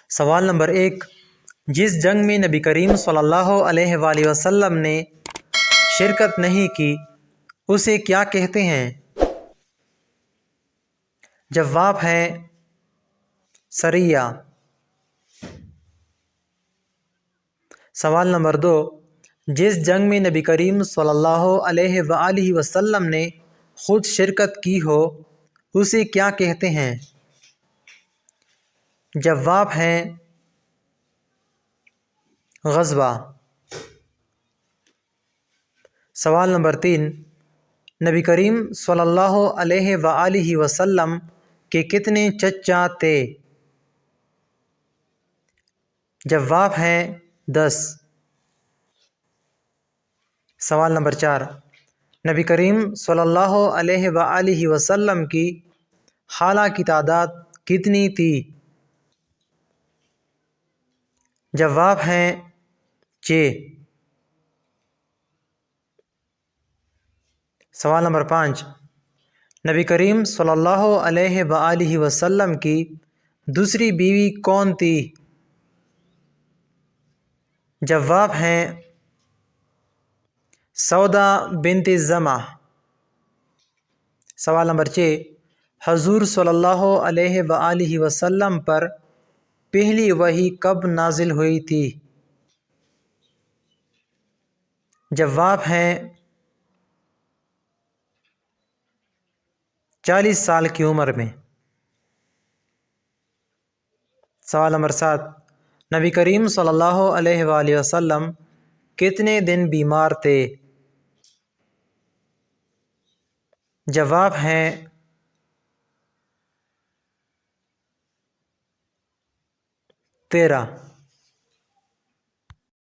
سوال نمبر 1، جس جنگ میں نبی کریم صلی اللہ علیہ وآلہ وسلم نے شرکت نہیں کی اسے کیا کہتے ہیں؟ جواب ہے سریہ۔ سوال نمبر 2، جس جنگ میں نبی کریم صلی اللہ علیہ وآلہ وسلم نے خود شرکت کی ہو اسے کیا کہتے ہیں؟ جواب ہے غزوہ۔ سوال نمبر 3، نبی کریم صلی اللہ علیہ وآلہ وسلم کے کتنے چچا تھے؟ جواب ہے 10۔ سوال نمبر 4، نبی کریم صلی اللہ علیہ وآلہ وسلم کی خالہ کی تعداد کتنی تھی؟ جواب ہے 6۔ سوال نمبر 5، نبی کریم صلی اللہ علیہ وآلہ وسلم کی دوسری بیوی کون تھی؟ جواب ہے سودا بنت زمعہ۔ سوال نمبر 6، حضور صلی اللہ علیہ وآلہ وسلم پر پہلی وحی کب نازل ہوئی تھی؟ جواب ہے 40 سال کی عمر میں۔ سوال نمبر 7، نبی کریم صلی اللہ علیہ وآلہ وسلم کتنے دن بیمار تھے؟ جواب ہے 13۔